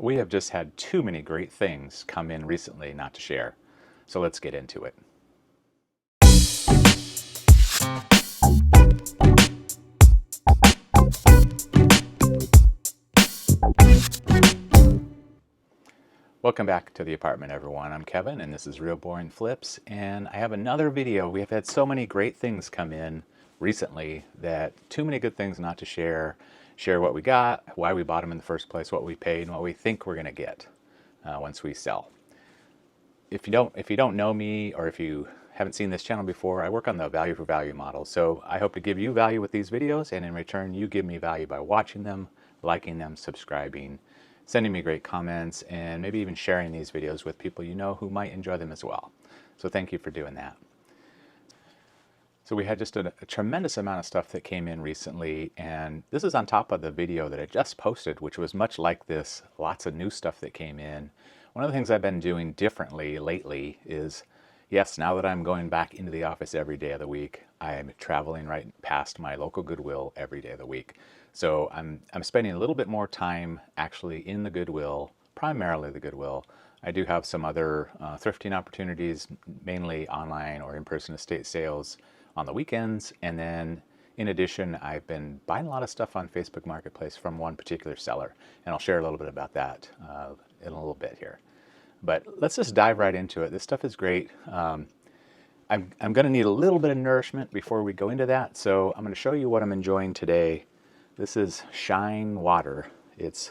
We have just had too many great things come in recently not to share. So let's get into it. Welcome back to the apartment, everyone. I'm Kevin, and this is Real Boring Flips, and I have another video. We have had so many great things come in recently that too many good things not to share. Share what we got, why we bought them in the first place, what we paid, and what we think we're going to get once we sell. If you don't know me, or if you haven't seen this channel before, I work on the value for value model. So I hope to give you value with these videos, and in return, you give me value by watching them, liking them, subscribing, sending me great comments, and maybe even sharing these videos with people you know who might enjoy them as well. So thank you for doing that. So we had just a tremendous amount of stuff that came in recently, and this is on top of the video that I just posted, which was much like this, lots of new stuff that came in. One of the things I've been doing differently lately is, yes, now that I'm going back into the office every day of the week, I'm traveling right past my local Goodwill every day of the week. So I'm spending a little bit more time actually in the Goodwill, primarily the Goodwill. I do have some other thrifting opportunities, mainly online or in-person estate sales on the weekends. And then in addition, I've been buying a lot of stuff on Facebook Marketplace from one particular seller. And I'll share a little bit about that in a little bit here. But let's just dive right into it. This stuff is great. I'm going to need a little bit of nourishment before we go into that. So I'm going to show you what I'm enjoying today. This is Shine Water. It's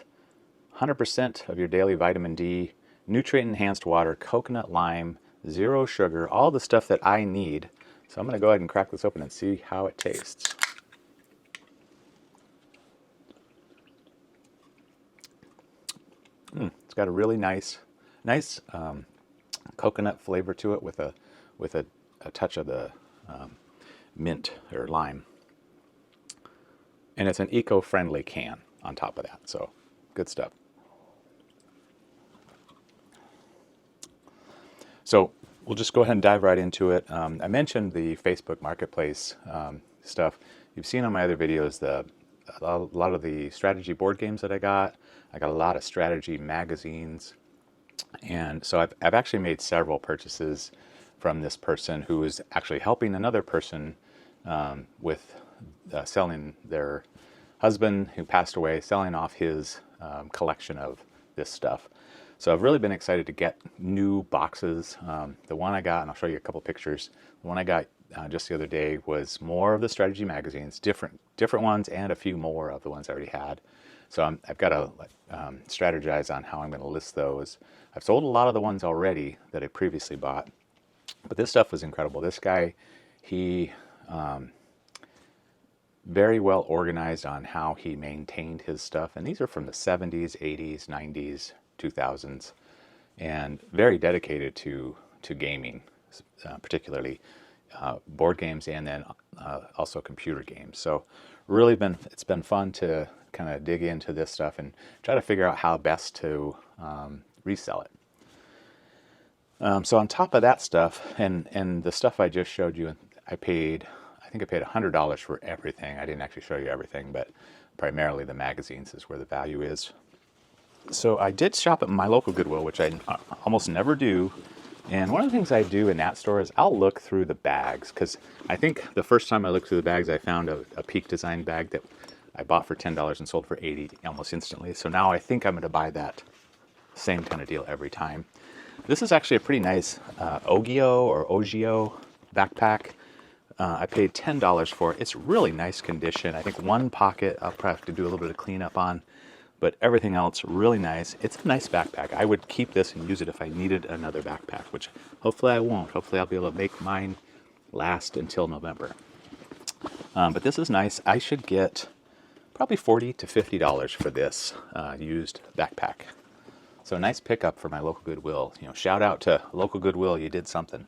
100% of your daily vitamin D, nutrient enhanced water, coconut lime, zero sugar, all the stuff that I need. So I'm going to go ahead and crack this open and see how it tastes. It's got a really nice coconut flavor to it with a touch of the mint or lime. And it's an eco-friendly can on top of that, so good stuff. So we'll just go ahead and dive right into it. I mentioned the Facebook Marketplace stuff. You've seen on my other videos a lot of the strategy board games that I got. I got a lot of strategy magazines. And so I've actually made several purchases from this person who is actually helping another person with selling their husband who passed away, selling off his collection of this stuff. So I've really been excited to get new boxes. The one I got, and I'll show you a couple pictures, the one I got just the other day was more of the strategy magazines, different ones, and a few more of the ones I already had. So I've got to strategize on how I'm going to list those. I've sold a lot of the ones already that I previously bought, but this stuff was incredible. This guy, he very well organized on how he maintained his stuff, and these are from the 70s, 80s, 90s, 2000s, and very dedicated to gaming, particularly board games, and then also computer games. So really it's been fun to kind of dig into this stuff and try to figure out how best to resell it. So on top of that stuff, and the stuff I just showed you, I think I paid $100 for everything. I didn't actually show you everything, but primarily the magazines is where the value is. So I did shop at my local Goodwill, which I almost never do. And one of the things I do in that store is I'll look through the bags, because I think the first time I looked through the bags, I found a Peak Design bag that I bought for $10 and sold for $80 almost instantly. So now I think I'm going to buy that same kind of deal every time. This is actually a pretty nice Ogio backpack. I paid $10 for it. It's really nice condition. I think one pocket I'll probably have to do a little bit of cleanup on, but everything else really nice. It's a nice backpack. I would keep this and use it if I needed another backpack, which hopefully I won't. Hopefully I'll be able to make mine last until November. But this is nice. I should get probably $40 to $50 for this used backpack. So a nice pickup for my local Goodwill. Shout out to local Goodwill, you did something.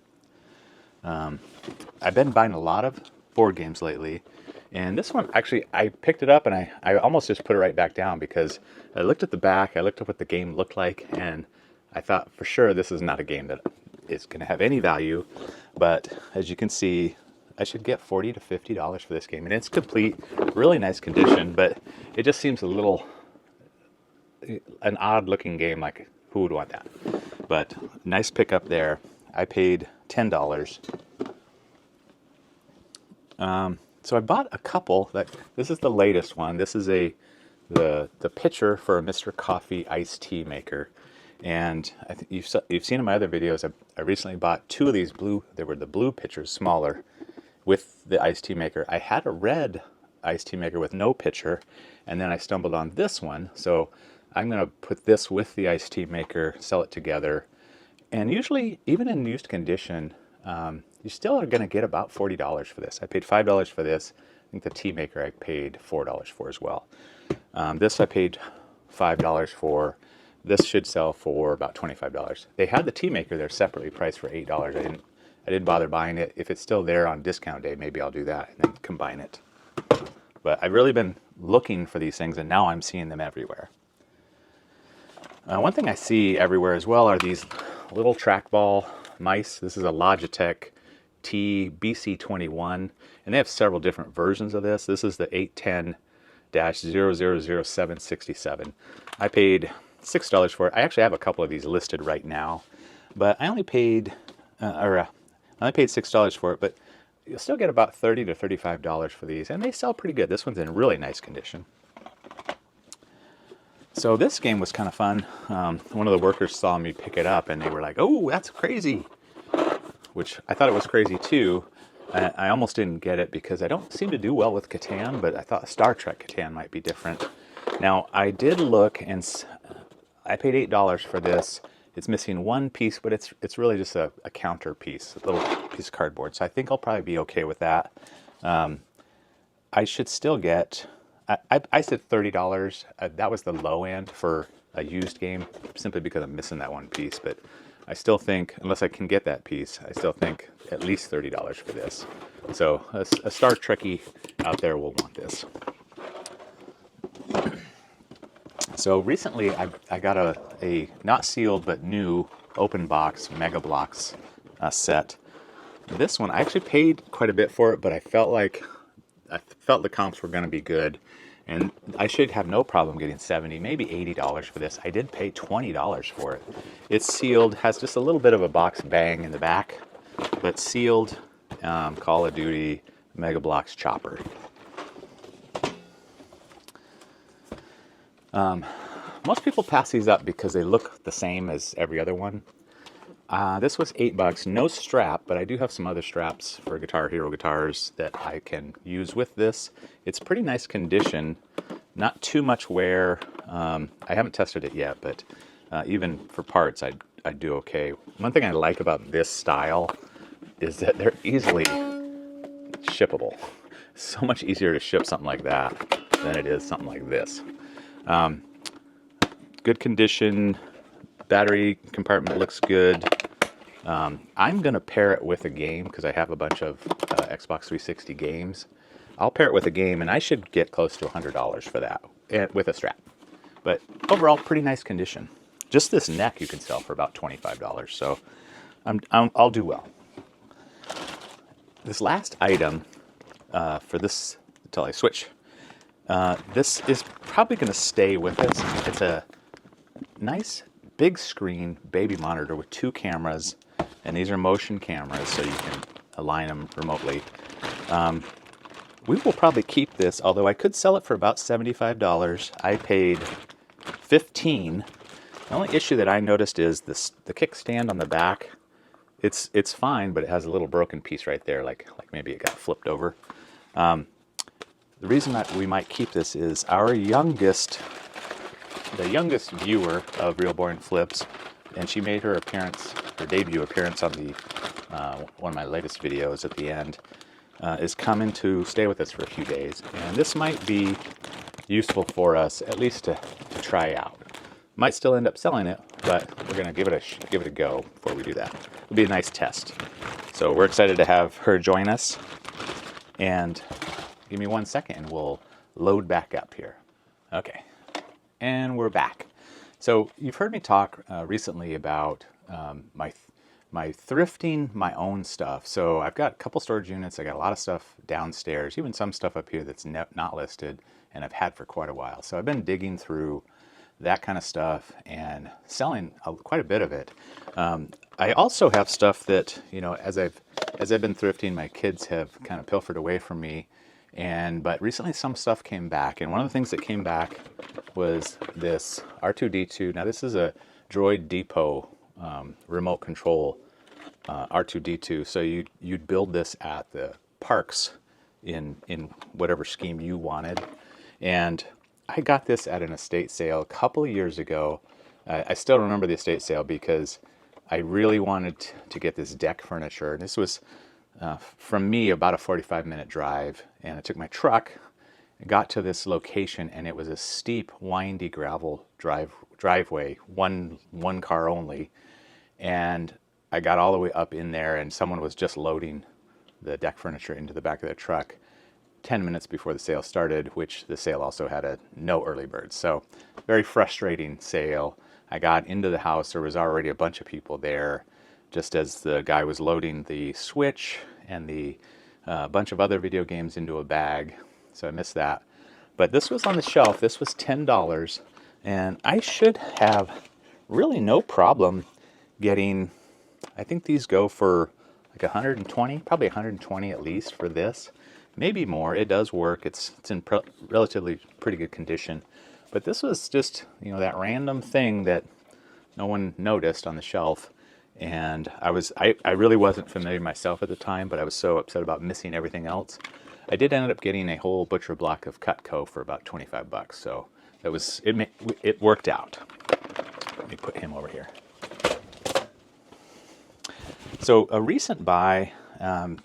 I've been buying a lot of board games lately, and this one actually I picked it up and I almost just put it right back down because I looked at the back, I looked at what the game looked like, and I thought for sure this is not a game that is going to have any value. But as you can see, I should get $40 to $50 for this game, and it's complete, really nice condition, but it just seems a little an odd looking game, like who would want that? But nice pickup there. I paid $10. So I bought a couple. This is the latest one. This is the pitcher for a Mr. Coffee iced tea maker, and I think you've seen in my other videos. I recently bought two of these blue. They were the blue pitchers, smaller, with the iced tea maker. I had a red iced tea maker with no pitcher, and then I stumbled on this one. So I'm going to put this with the iced tea maker, sell it together, and usually, even in used condition, you still are going to get about $40 for this. I paid $5 for this. I think the tea maker I paid $4 for as well. This I paid $5 for. This should sell for about $25. They had the tea maker there separately priced for $8. I didn't bother buying it. If it's still there on discount day, maybe I'll do that and then combine it. But I've really been looking for these things, and now I'm seeing them everywhere. One thing I see everywhere as well are these little trackball mice. This is a Logitech TBC21, and they have several different versions of this. This is the 810-000767. I paid $6 for it. I actually have a couple of these listed right now, but I only paid $6 for it, but you'll still get about $30 to $35 for these, and they sell pretty good. This one's in really nice condition. So this game was kind of fun. One of the workers saw me pick it up, and they were like, "Oh, that's crazy," which I thought it was crazy too. I almost didn't get it because I don't seem to do well with Catan, but I thought Star Trek Catan might be different. Now, I did look, and I paid $8 for this. It's missing one piece, but it's really just a counter piece, a little piece of cardboard. So I think I'll probably be okay with that. I should still get... I said $30. That was the low end for a used game, simply because I'm missing that one piece. But I still think, unless I can get that piece, I still think at least $30 for this. So a Star Trekkie out there will want this. So recently I got a not sealed but new open box Mega Bloks set. This one, I actually paid quite a bit for it, but I felt the comps were going to be good, and I should have no problem getting $70, maybe $80 for this. I did pay $20 for it. It's sealed, has just a little bit of a box bang in the back, but sealed. Call of Duty Mega Bloks chopper. Most people pass these up because they look the same as every other one. This was $8, no strap, but I do have some other straps for Guitar Hero guitars that I can use with this. It's pretty nice condition, not too much wear. I haven't tested it yet, but even for parts, I'd do okay. One thing I like about this style is that they're easily shippable. So much easier to ship something like that than it is something like this. Good condition, battery compartment looks good. I'm going to pair it with a game because I have a bunch of Xbox 360 games. I'll pair it with a game, and I should get close to $100 for that with a strap. But overall, pretty nice condition. Just this neck you can sell for about $25, so I'll do well. This last item for this, until I switch, this is probably going to stay with us. It's a nice big screen baby monitor with two cameras, and these are motion cameras, so you can align them remotely. We will probably keep this, although I could sell it for about $75. I paid $15. The only issue that I noticed is the kickstand on the back. It's fine, but it has a little broken piece right there, like maybe it got flipped over. The reason that we might keep this is the youngest viewer of Real Boring Flips, and she made her debut appearance on the one of my latest videos at the end, is coming to stay with us for a few days, and this might be useful for us at least to try out. Might still end up selling it, but we're gonna give it a go before we do that. It'll be a nice test. So we're excited to have her join us, and give me 1 second and we'll load back up here. Okay, and we're back. So you've heard me talk recently about my thrifting my own stuff. So I've got a couple storage units. I got a lot of stuff downstairs, even some stuff up here that's not listed and I've had for quite a while. So I've been digging through that kind of stuff, and selling quite a bit of it. I also have stuff that, you know, as I've been thrifting, my kids have kind of pilfered away from me. But recently some stuff came back, and one of the things that came back was this R2D2. Now this is a Droid Depot remote control R2D2. So you'd build this at the parks in whatever scheme you wanted. And I got this at an estate sale a couple of years ago. I still remember the estate sale because I really wanted to get this deck furniture. This was from me about a 45-minute drive, and I took my truck, got to this location, and it was a steep, windy gravel driveway, one car only. And I got all the way up in there, and someone was just loading the deck furniture into the back of their truck 10 minutes before the sale started, which the sale also had a no early birds. So very frustrating sale. I got into the house, there was already a bunch of people there just as the guy was loading the Switch and the bunch of other video games into a bag. So I missed that. But this was on the shelf. This was $10, and I should have really no problem getting, I think these go for like 120, probably 120 at least for this. Maybe more. It does work. It's in relatively pretty good condition. But this was just, you know, that random thing that no one noticed on the shelf. And I really wasn't familiar myself at the time, but I was so upset about missing everything else. I did end up getting a whole butcher block of Cutco for about 25 bucks. So it worked out. Let me put him over here. So a recent buy,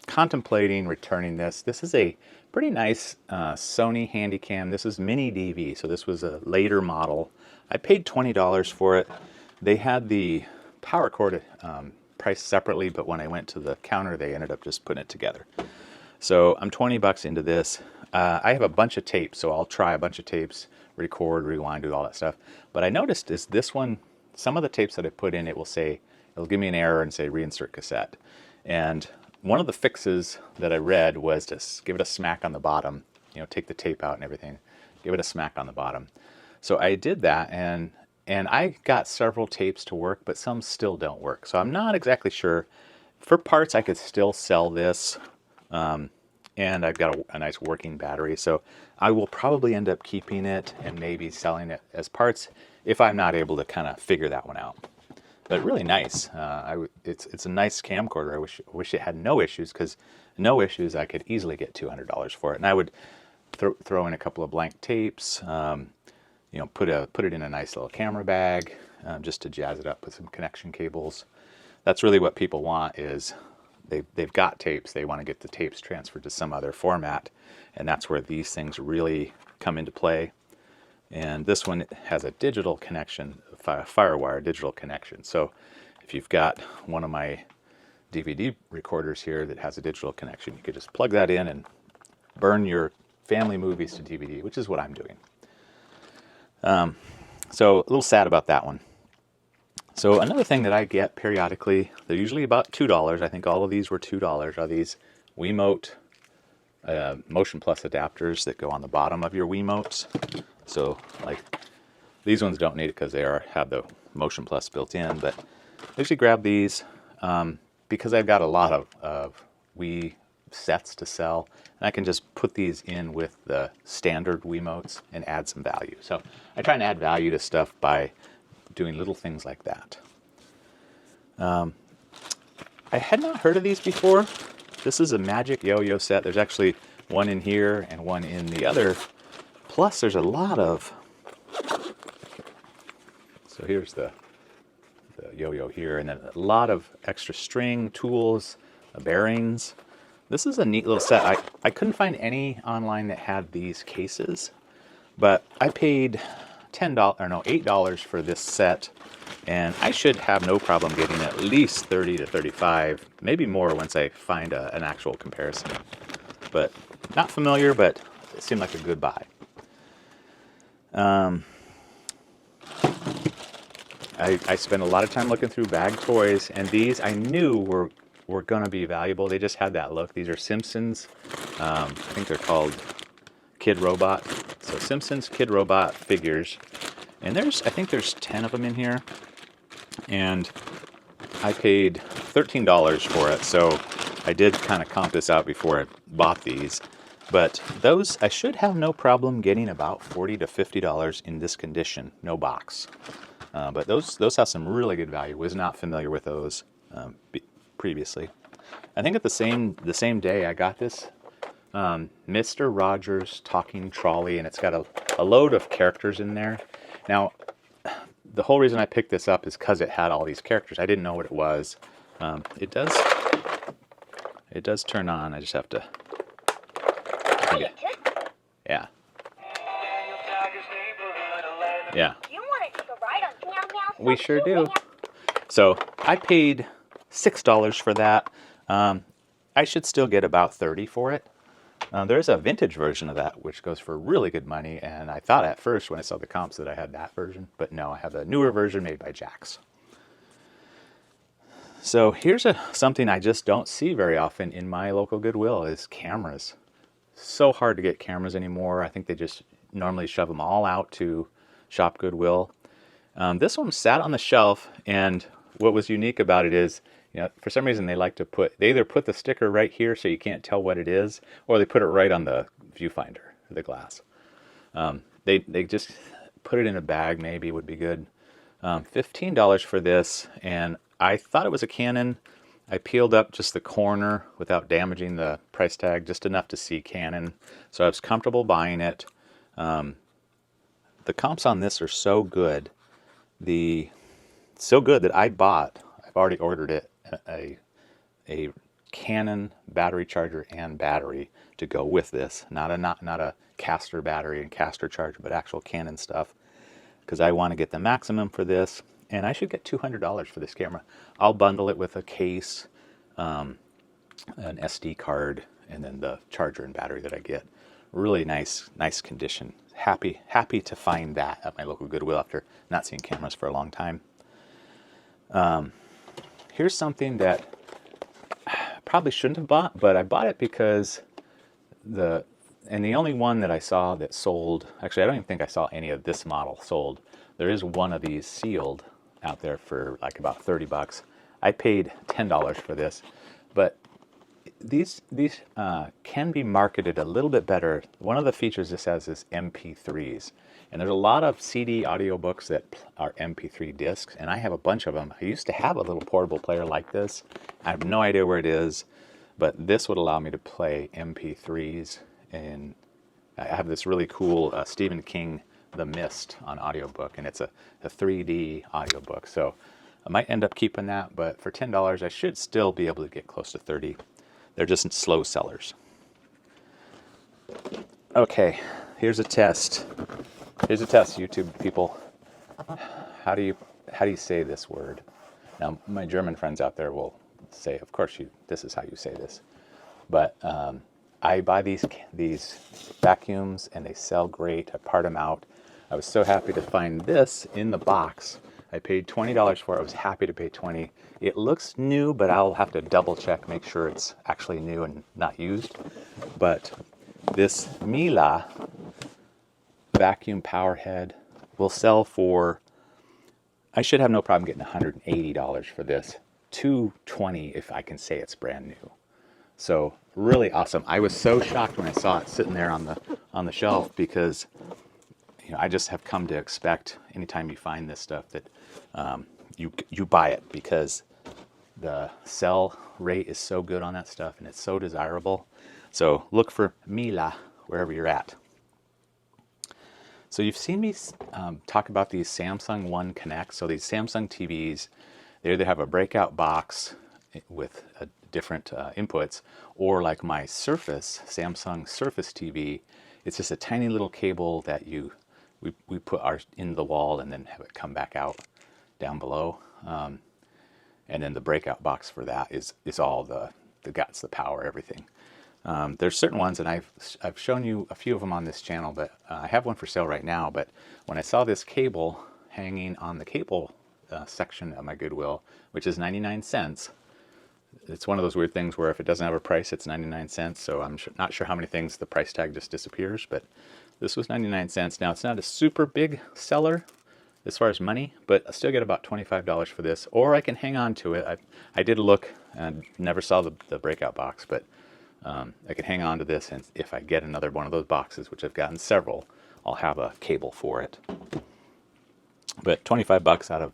contemplating returning this. This is a pretty nice Sony Handycam. This is mini DV, so this was a later model. I paid $20 for it. They had the power cord priced separately, but when I went to the counter, they ended up just putting it together. So I'm 20 bucks into this. I have a bunch of tapes, so I'll try a bunch of tapes, record, rewind, do all that stuff. But I noticed is this one, some of the tapes that I put in, it'll give me an error and say reinsert cassette. And one of the fixes that I read was to give it a smack on the bottom, you know, take the tape out and everything, give it a smack on the bottom. So I did that, and I got several tapes to work, but some still don't work. So I'm not exactly sure. For parts, I could still sell this, and I've got a nice working battery. So I will probably end up keeping it and maybe selling it as parts if I'm not able to kind of figure that one out. But really nice. It's a nice camcorder. I wish it had no issues, because no issues I could easily get $200 for it. And I would throw in a couple of blank tapes, you know, put it in a nice little camera bag, just to jazz it up with some connection cables. That's really what people want, is they've got tapes. They want to get the tapes transferred to some other format, and that's where these things really come into play. And this one has a digital connection, FireWire digital connection. So if you've got one of my DVD recorders here that has a digital connection, you could just plug that in and burn your family movies to DVD, which is what I'm doing. So a little sad about that one. So another thing that I get periodically, they're usually about $2. I think all of these were $2, are these Wiimote Motion Plus adapters that go on the bottom of your Wiimotes. So like these ones don't need it because they have the Motion Plus built in, but I usually grab these because I've got a lot of Wii sets to sell, and I can just put these in with the standard Wiimotes and add some value. So I try and add value to stuff by doing little things like that. I had not heard of these before. This is a Magic Yo-Yo set. There's actually one in here and one in the other. Plus there's a lot of, so here's the yo-yo here, and then a lot of extra string, tools, bearings. This is a neat little set. I couldn't find any online that had these cases, but I paid $8 for this set, and I should have no problem getting at least 30 to 35, maybe more once I find an actual comparison. But not familiar, but it seemed like a good buy. I spent a lot of time looking through bag toys, and these I knew were going to be valuable. They just had that look. These are Simpsons. I think they're called Kid Robot. So Simpsons Kid Robot figures. And I think there's 10 of them in here. And I paid $13 for it, so I did kind of comp this out before I bought these. But those, I should have no problem getting about $40 to $50 in this condition, no box. But those have some really good value. Was not familiar with those previously. I think at the same day I got this Mr. Rogers talking trolley, and it's got a load of characters in there. Now, the whole reason I picked this up is because it had all these characters. I didn't know what it was. It does turn on. I just have to. Yeah. Yeah. We sure do. So I paid $6 for that. I should still get about $30 for it. There's a vintage version of that, which goes for really good money, and I thought at first when I saw the comps that I had that version, but no, I have a newer version made by Jax. So here's something I just don't see very often in my local Goodwill is cameras. So hard to get cameras anymore. I think they just normally shove them all out to Shop Goodwill. This one sat on the shelf, and what was unique about it is, for some reason they either put the sticker right here so you can't tell what it is, or they put it right on the viewfinder, the glass. They just put it in a bag, maybe would be good. $15 for this, and I thought it was a Canon. I peeled up just the corner without damaging the price tag, just enough to see Canon, so I was comfortable buying it. The comps on this are so good. So good that I've already ordered it, a Canon battery charger and battery to go with this. Not a caster battery and caster charger, but actual Canon stuff, because I want to get the maximum for this, and I should get $200 for this camera. I'll bundle it with a case, an SD card, and then the charger and battery that I get. Really nice condition. Happy to find that at my local Goodwill after not seeing cameras for a long time. Here's something that I probably shouldn't have bought, but I bought it because the only one that I saw that sold, actually I don't even think I saw any of this model sold. There is one of these sealed out there for like about $30. I paid $10 for this, but these can be marketed a little bit better. One of the features this has is MP3s, and there's a lot of CD audiobooks that are MP3 discs, and I have a bunch of them. I used to have a little portable player like this. I have no idea where it is, but this would allow me to play MP3s, and I have this really cool Stephen King The Mist on audiobook, and it's a 3D audiobook, so I might end up keeping that, but for $10 I should still be able to get close to $30. They're just slow sellers. Okay, here's a test. Here's a test, YouTube people. How do you say this word? Now, my German friends out there will say, of course, this is how you say this. But I buy these vacuums, and they sell great. I part them out. I was so happy to find this in the box. I paid $20 for it. I was happy to pay $20. It looks new, but I'll have to double check, make sure it's actually new and not used. But this Miele vacuum power head will sell for, I should have no problem getting $180 for this. $220 if I can say it's brand new. So really awesome. I was so shocked when I saw it sitting there on the shelf, because I just have come to expect anytime you find this stuff that you buy it, because the sell rate is so good on that stuff and it's so desirable. So look for Miele wherever you're at. So you've seen me talk about these Samsung One Connect. So these Samsung TVs, they either have a breakout box with different inputs, or like my Samsung Surface TV, it's just a tiny little cable that we put ours in the wall and then have it come back out down below. And then the breakout box for that is all the guts, the power, everything. There's certain ones, and I've shown you a few of them on this channel, but I have one for sale right now. But when I saw this cable hanging on the cable section of my Goodwill, which is 99 cents, it's one of those weird things where if it doesn't have a price, it's 99 cents. So I'm not sure how many things the price tag just disappears, but this was 99 cents. Now, it's not a super big seller, as far as money, but I still get about $25 for this, or I can hang on to it. I did look and never saw the breakout box, but I can hang on to this, and if I get another one of those boxes, which I've gotten several, I'll have a cable for it. But 25 bucks out of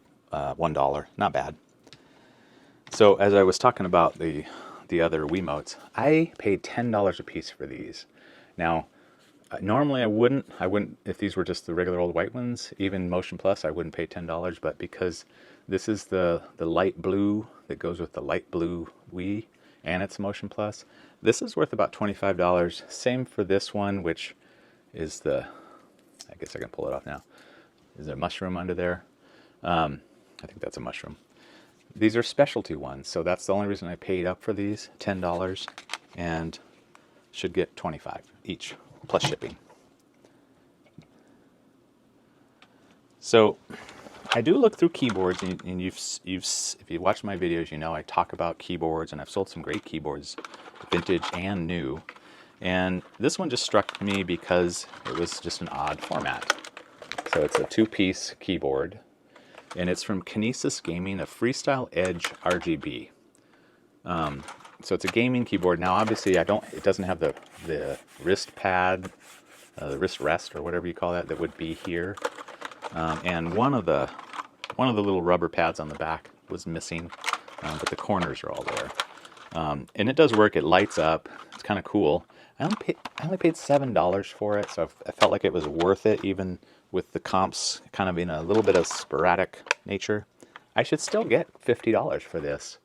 $1, not bad. So as I was talking about the other Wiimotes, I paid $10 a piece for these. Now, normally I wouldn't, if these were just the regular old white ones, even Motion Plus, I wouldn't pay $10, but because this is the light blue that goes with the light blue Wii, and it's Motion Plus, this is worth about $25. Same for this one, which is the, I guess I can pull it off now. Is there a mushroom under there? I think that's a mushroom. These are specialty ones, so that's the only reason I paid up for these, $10, and should get $25 each, plus shipping. So I do look through keyboards, and if you watch my videos, you know I talk about keyboards, and I've sold some great keyboards, vintage and new. And this one just struck me because it was just an odd format. So it's a 2-piece keyboard, and it's from Kinesis Gaming, a Freestyle Edge RGB. So it's a gaming keyboard. Now, obviously, it doesn't have the wrist pad, the wrist rest, or whatever you call that would be here. And one of the little rubber pads on the back was missing, but the corners are all there. And it does work. It lights up. It's kind of cool. I only paid $7 for it, so I felt like it was worth it, even with the comps kind of in a little bit of sporadic nature. I should still get $50 for this,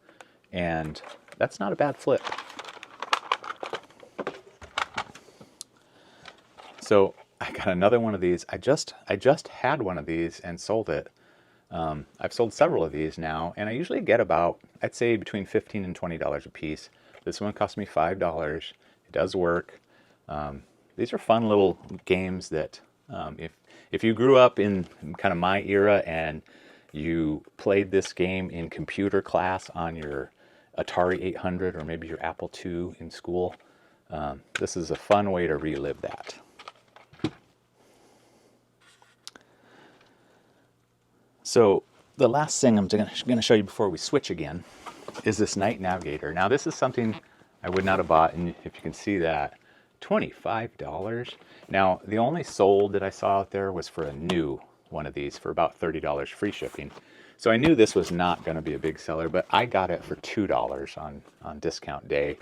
and that's not a bad flip. So I got another one of these. I just had one of these and sold it. I've sold several of these now, and I usually get about, I'd say, between $15 and $20 a piece. This one cost me $5. It does work. These are fun little games that if you grew up in kind of my era and you played this game in computer class on your Atari 800 or maybe your Apple II in school, this is a fun way to relive that. So the last thing I'm going to show you before we switch again is this Night Navigator. Now this is something I would not have bought, and if you can see that, $25. Now the only sold that I saw out there was for a new one of these for about $30 free shipping. So I knew this was not going to be a big seller, but I got it for $2 on discount day.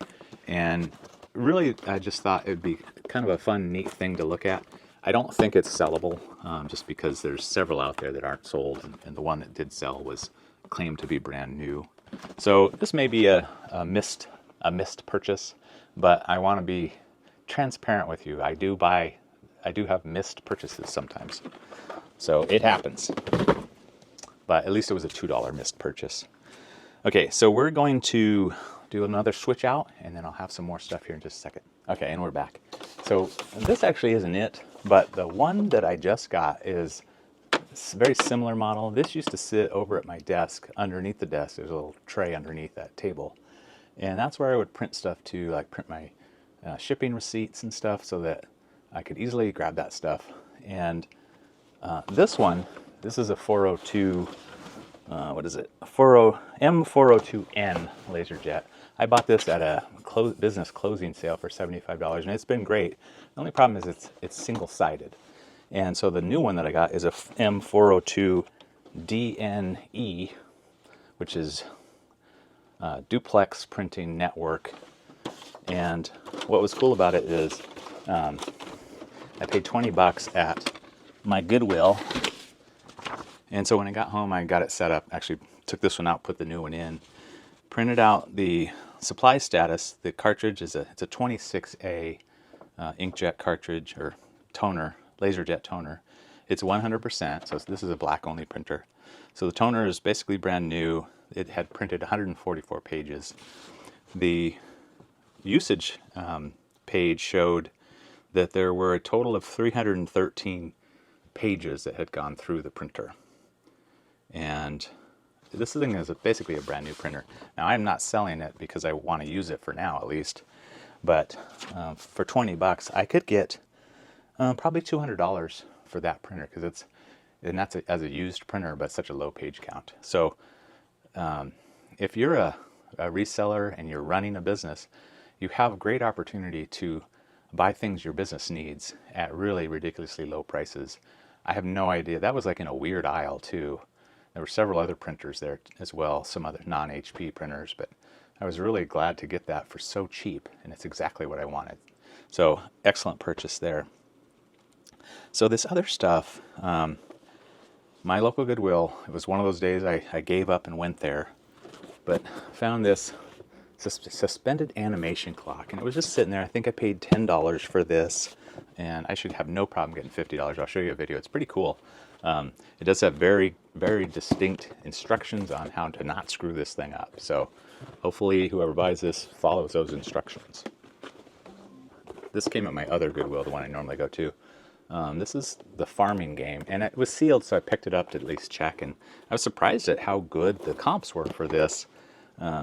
And really, I just thought it'd be kind of a fun, neat thing to look at. I don't think it's sellable, just because there's several out there that aren't sold, and the one that did sell was claimed to be brand new. So this may be a missed purchase, but I want to be transparent with you. I do have missed purchases sometimes, so it happens. But at least it was a $2 missed purchase. Okay, so we're going to do another switch out, and then I'll have some more stuff here in just a second. Okay, and we're back. So this actually isn't it, but the one that I just got is a very similar model. This used to sit over at my desk. Underneath the desk, there's a little tray underneath that table. And that's where I would print stuff to, like print my shipping receipts and stuff, so that I could easily grab that stuff. And this is a 402, what is it? M402N LaserJet. I bought this at a business closing sale for $75, and it's been great. The only problem is it's single-sided. And so the new one that I got is a M402DNE, which is duplex printing network. And what was cool about it is I paid $20 at my Goodwill. And so when I got home, I got it set up. Actually took this one out, put the new one in, printed out the supply status. The cartridge it's a 26A inkjet cartridge, or toner, LaserJet toner. It's 100%, so this is a black only printer. So the toner is basically brand new. It had printed 144 pages. The usage page showed that there were a total of 313 pages that had gone through the printer. And this thing is basically a brand new printer. Now I'm not selling it because I want to use it for now at least, but for $20 I could get probably $200 for that printer, because and that's as a used printer, but such a low page count. So if you're a reseller and you're running a business, you have a great opportunity to buy things your business needs at really ridiculously low prices. I have no idea. That was like in a weird aisle too. There were several other printers there as well, some other non-HP printers, but I was really glad to get that for so cheap, and it's exactly what I wanted. So excellent purchase there. So this other stuff, my local Goodwill, it was one of those days I gave up and went there, but found this suspended animation clock, and it was just sitting there. I think I paid $10 for this, and I should have no problem getting $50. I'll show you a video. It's pretty cool. It does have very, very distinct instructions on how to not screw this thing up. So hopefully whoever buys this follows those instructions. This came at my other Goodwill, the one I normally go to. This is the farming game, and it was sealed, so I picked it up to at least check, and I was surprised at how good the comps were for this.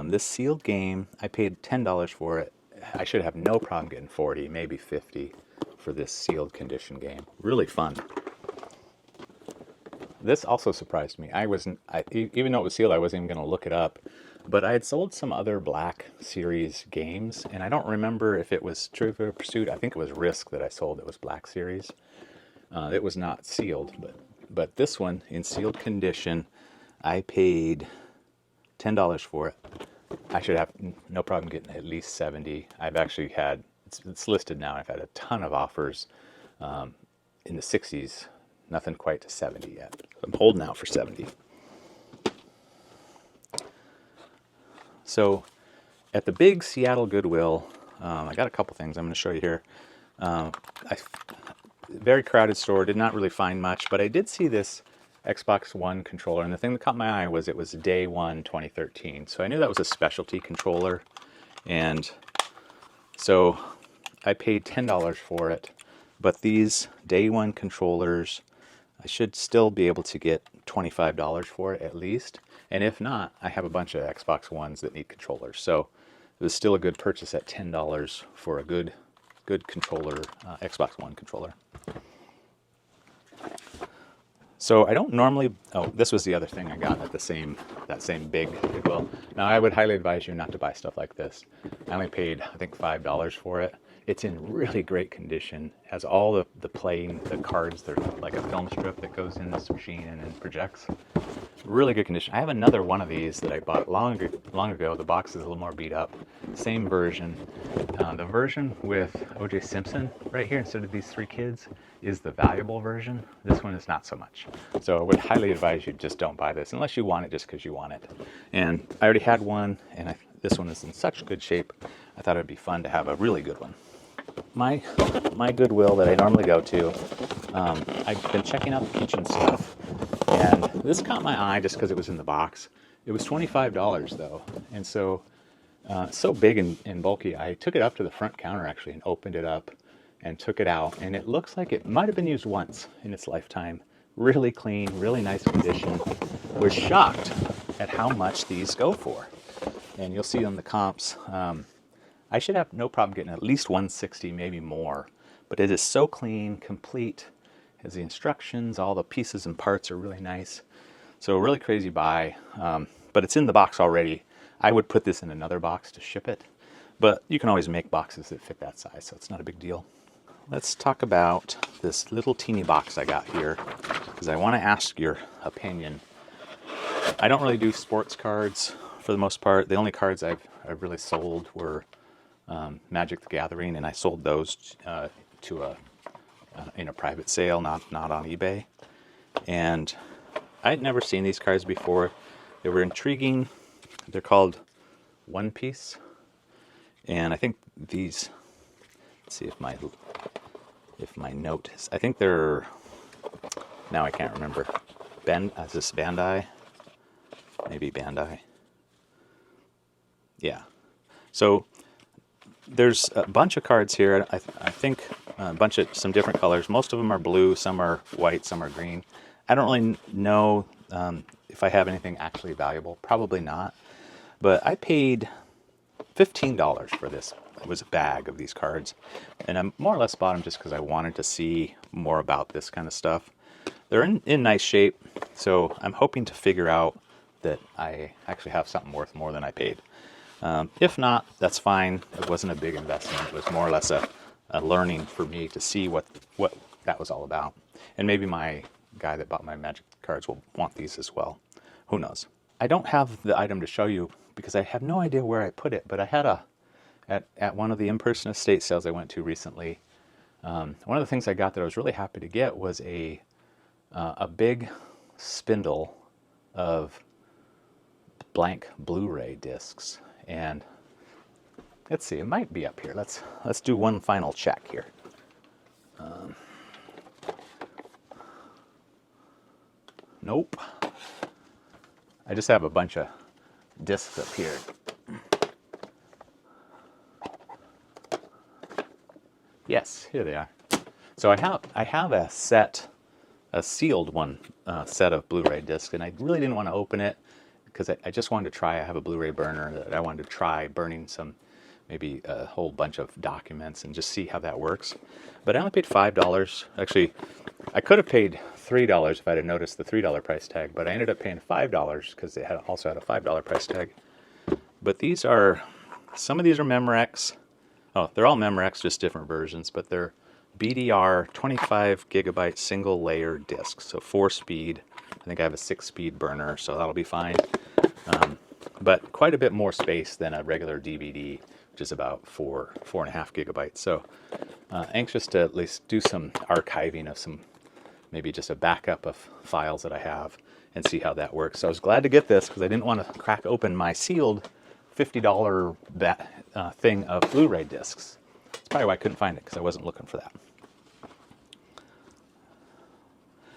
This sealed game, I paid $10 for it. I should have no problem getting 40, maybe 50 for this sealed condition game. Really fun. This also surprised me. Even though it was sealed, I wasn't even going to look it up. But I had sold some other Black Series games, and I don't remember if it was Trivial Pursuit. I think it was Risk that I sold that was Black Series. It was not sealed, but this one in sealed condition, I paid $10 for it. I should have no problem getting at least 70. I've actually had, it's listed now, I've had a ton of offers in the 60s. Nothing quite to 70 yet. I'm holding out for 70. So at the big Seattle Goodwill, I got a couple things I'm going to show you here. Very crowded store, did not really find much, but I did see this Xbox One controller, and the thing that caught my eye was it was Day 1 2013. So I knew that was a specialty controller, and so I paid $10 for it. But these Day 1 controllers, I should still be able to get $25 for it at least. And if not, I have a bunch of Xbox Ones that need controllers. So it was still a good purchase at $10 for a good controller, Xbox One controller. So I don't normally, this was the other thing I got at that same big Goodwill. Now I would highly advise you not to buy stuff like this. I only paid, I think, $5 for it. It's in really great condition. It has all the cards. There's like a film strip that goes in this machine and then projects. Really good condition. I have another one of these that I bought long ago. The box is a little more beat up. Same version. The version with O.J. Simpson right here instead of these three kids is the valuable version. This one is not so much. So I would highly advise you just don't buy this unless you want it just because you want it. And I already had one, and this one is in such good shape. I thought it would be fun to have a really good one. My Goodwill that I normally go to, I've been checking out the kitchen stuff, and this caught my eye just because it was in the box. It was $25 though, and so so big and bulky. I took it up to the front counter actually and opened it up and took it out, and it looks like it might have been used once in its lifetime. Really clean, really nice condition. Was shocked at how much these go for, and you'll see on the comps. I should have no problem getting at least 160, maybe more, but it is so clean, complete, has the instructions, all the pieces and parts are really nice. So a really crazy buy, but it's in the box already. I would put this in another box to ship it, but you can always make boxes that fit that size, so it's not a big deal. Let's talk about this little teeny box I got here, because I want to ask your opinion. I don't really do sports cards for the most part. The only cards I've really sold were Magic the Gathering, and I sold those in a private sale, not on eBay. And I had never seen these cards before. They were intriguing. They're called One Piece, and I think these. Let's see if my note is. I think they're. Now I can't remember. Is this Bandai? Maybe Bandai. Yeah. So there's a bunch of cards here. I think some different colors. Most of them are blue, some are white, some are green. I don't really know if I have anything actually valuable. Probably not. But I paid $15 for this. It was a bag of these cards. And I more or less bought them just because I wanted to see more about this kind of stuff. they're in nice shape. So I'm hoping to figure out that I actually have something worth more than I paid. If not, that's fine. It wasn't a big investment. It was more or less a learning for me to see what that was all about. And maybe my guy that bought my magic cards will want these as well. Who knows? I don't have the item to show you because I have no idea where I put it, but I had at one of the in-person estate sales I went to recently, one of the things I got that I was really happy to get was a big spindle of blank Blu-ray discs. And let's see, it might be up here. Let's do one final check here. Nope. I just have a bunch of discs up here. Yes, here they are. So I have a sealed one set of Blu-ray discs, and I really didn't want to open it because I just wanted to try. I have a Blu-ray burner that I wanted to try burning maybe a whole bunch of documents and just see how that works. But I only paid $5. Actually, I could have paid $3 if I'd have noticed the $3 price tag, but I ended up paying $5 because it also had a $5 price tag. But some of these are Memorex. Oh, they're all Memorex, just different versions, but they're BDR 25 gigabyte single layer discs, so 4-speed. I think I have a 6-speed burner, so that'll be fine. But quite a bit more space than a regular DVD, which is about 4.5 gigabytes. So anxious to at least do some archiving of maybe just a backup of files that I have and see how that works. So I was glad to get this because I didn't want to crack open my sealed $50 thing of Blu-ray discs. That's probably why I couldn't find it, because I wasn't looking for that.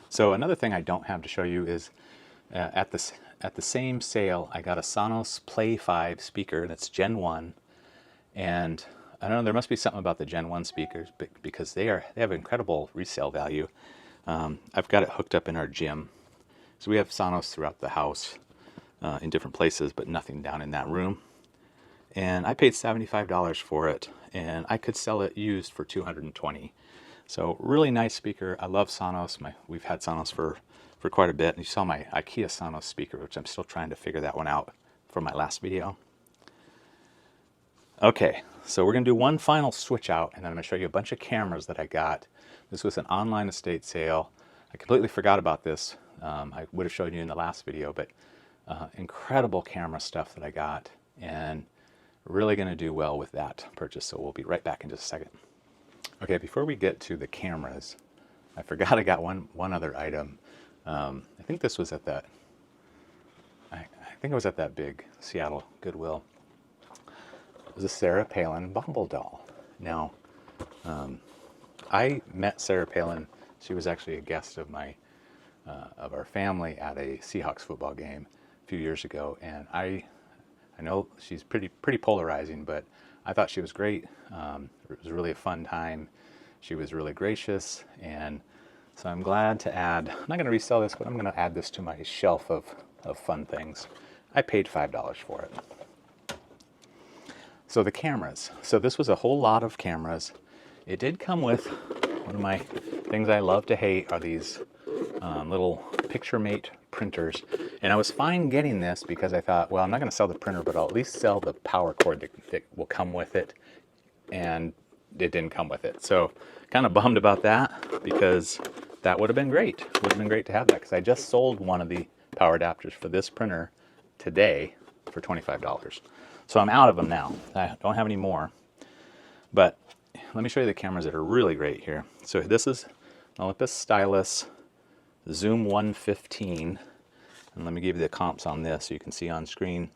So another thing I don't have to show you is at the same sale, I got a Sonos Play 5 speaker that's Gen 1, and I don't know, there must be something about the Gen 1 speakers because they have incredible resale value. I've got it hooked up in our gym, so we have Sonos throughout the house in different places, but nothing down in that room. And I paid $75 for it, and I could sell it used for $220. So really nice speaker. I love Sonos. We've had Sonos for quite a bit. And you saw my IKEA Sonos speaker, which I'm still trying to figure that one out from my last video. Okay, so we're going to do one final switch out, and then I'm going to show you a bunch of cameras that I got. This was an online estate sale. I completely forgot about this. I would have showed you in the last video, but incredible camera stuff that I got, and really going to do well with that purchase. So we'll be right back in just a second. Okay, before we get to the cameras, I forgot I got one other item. I think this was at that. I think it was at that big Seattle Goodwill. It was a Sarah Palin Bumble doll. Now, I met Sarah Palin. She was actually a guest of our family at a Seahawks football game a few years ago, and I know she's pretty polarizing, but I thought she was great. It was really a fun time. She was really gracious, and so I'm glad to add. I'm not going to resell this, but I'm going to add this to my shelf of fun things. I paid $5 for it. So the cameras. So this was a whole lot of cameras. It did come with one of my things I love to hate are these little PictureMate printers. And I was fine getting this because I thought, well, I'm not going to sell the printer, but I'll at least sell the power cord that will come with it. And it didn't come with it. So kind of bummed about that because that would have been great. It would have been great to have that because I just sold one of the power adapters for this printer today for $25. So I'm out of them now. I don't have any more. But let me show you the cameras that are really great here. So this is an Olympus Stylus Zoom 115. And let me give you the comps on this so you can see on screen.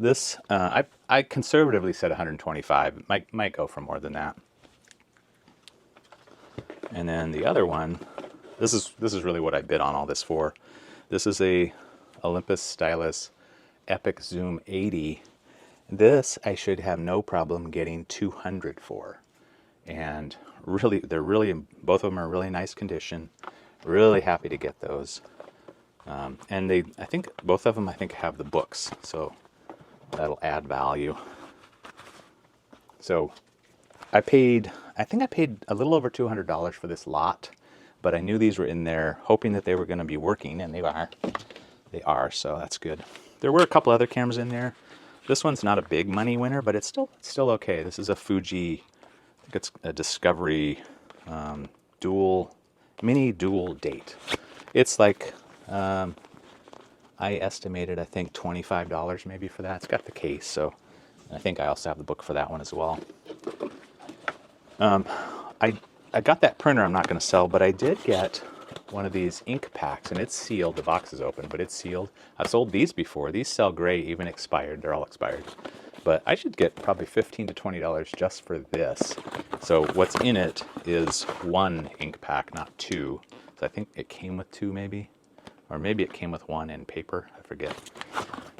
This, I conservatively said 125. It might go for more than that. And then the other one, this is really what I bid on all this for. This is a Olympus Stylus Epic Zoom 80. This I should have no problem getting 200 for. And really, both of them are in really nice condition. Really happy to get those. And I think both of them have the books, so that'll add value. So I think I paid a little over $200 for this lot, but I knew these were in there, hoping that they were going to be working, and they are. They are, so that's good. There were a couple other cameras in there. This one's not a big money winner, but it's still okay. This is a Fuji, I think it's a Discovery mini dual date. It's like, I estimated, I think $25 maybe for that. It's got the case, so I think I also have the book for that one as well. I got that printer I'm not going to sell, but I did get one of these ink packs, and it's sealed. The box is open, but it's sealed. I've sold these before. These sell great, even expired. They're all expired. But I should get probably $15 to $20 just for this. So what's in it is one ink pack, not two. So I think it came with two maybe. Or maybe it came with one in paper. I forget.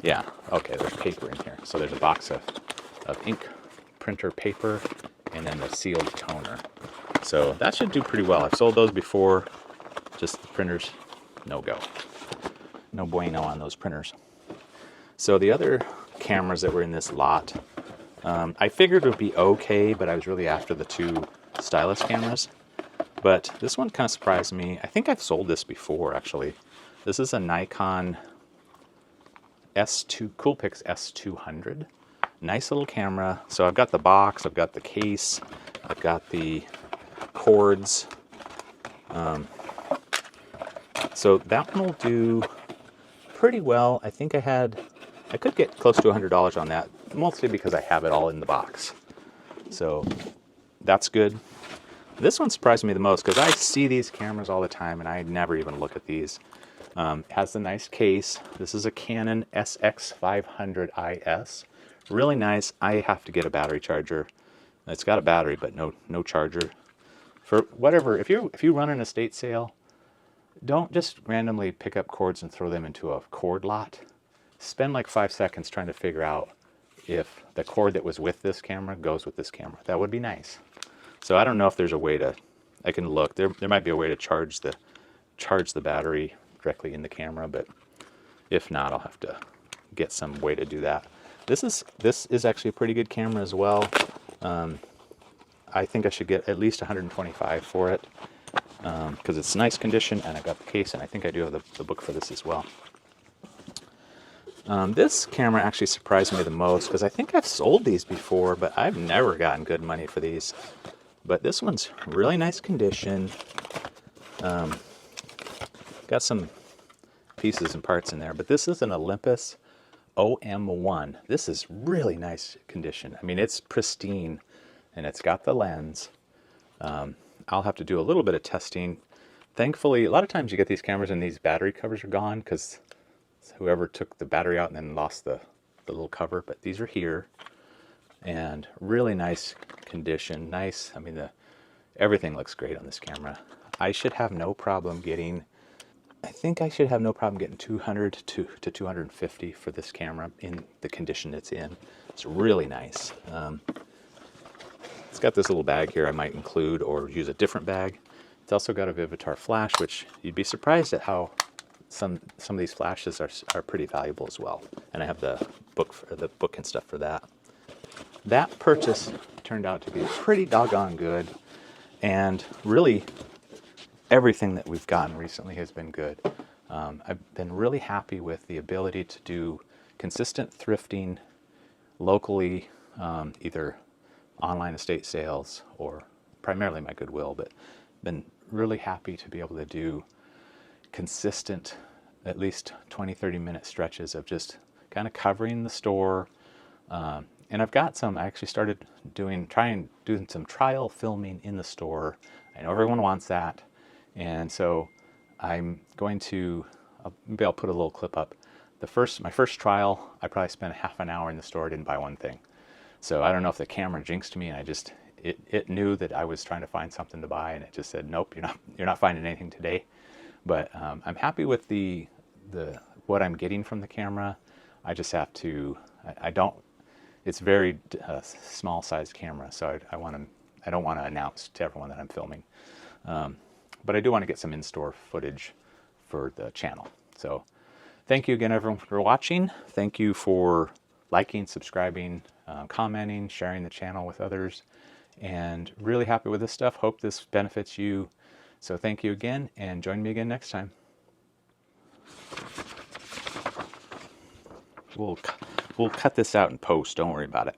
Yeah, okay, there's paper in here. So there's a box of ink printer paper and then the sealed toner. So that should do pretty well. I've sold those before. Just the printers, no go. No bueno on those printers. So the other cameras that were in this lot, I figured it would be okay, but I was really after the two stylus cameras. But this one kind of surprised me. I think I've sold this before, actually. This is a Nikon Coolpix S200. Nice little camera. So I've got the box, I've got the case, I've got the cords. So that one will do pretty well. I think I could get close to $100 on that, mostly because I have it all in the box. So that's good. This one surprised me the most because I see these cameras all the time and I never even look at these. It has a nice case. This is a Canon SX500IS. Really nice. I have to get a battery charger. It's got a battery, but no charger. For whatever, if you run an estate sale, don't just randomly pick up cords and throw them into a cord lot. Spend like 5 seconds trying to figure out if the cord that was with this camera goes with this camera. That would be nice. So I don't know if there's a way I can look. There might be a way to charge the battery directly in the camera, but if not, I'll have to get some way to do that. This is actually a pretty good camera as well. I think I should get at least $125 for it because it's nice condition, and I got the case, and I think I do have the book for this as well. This camera actually surprised me the most because I think I've sold these before, but I've never gotten good money for these. But this one's really nice condition. Got some pieces and parts in there, but this is an Olympus OM1. This is really nice condition. I mean, it's pristine, and it's got the lens. I'll have to do a little bit of testing. Thankfully, a lot of times you get these cameras and these battery covers are gone because whoever took the battery out and then lost the little cover, but these are here. And really nice condition. Nice, I mean, everything looks great on this camera. I should have no problem getting, I think I should have no problem getting 200 to 250 for this camera in the condition it's in. It's really nice. It's got this little bag here I might include or use a different bag. It's also got a Vivitar flash, which you'd be surprised at how some of these flashes are pretty valuable as well. And I have the book and stuff for that. That purchase turned out to be pretty doggone good, and really everything that we've gotten recently has been good. I've been really happy with the ability to do consistent thrifting locally, either online estate sales or primarily my Goodwill, but been really happy to be able to do consistent, at least 20-30 minute stretches of just kind of covering the store. And I've got I actually started doing some trial filming in the store. I know everyone wants that. And so I'm going to, maybe I'll put a little clip up. My first trial, I probably spent half an hour in the store, didn't buy one thing. So I don't know if the camera jinxed me and it knew that I was trying to find something to buy, and it just said, nope, you're not finding anything today. But I'm happy with what I'm getting from the camera. I just have to, it's very small sized camera, so I don't want to announce to everyone that I'm filming. But I do want to get some in-store footage for the channel. So thank you again, everyone, for watching. Thank you for liking, subscribing, commenting, sharing the channel with others, and really happy with this stuff. Hope this benefits you. So thank you again, and join me again next time. We'll cut this out in post. Don't worry about it.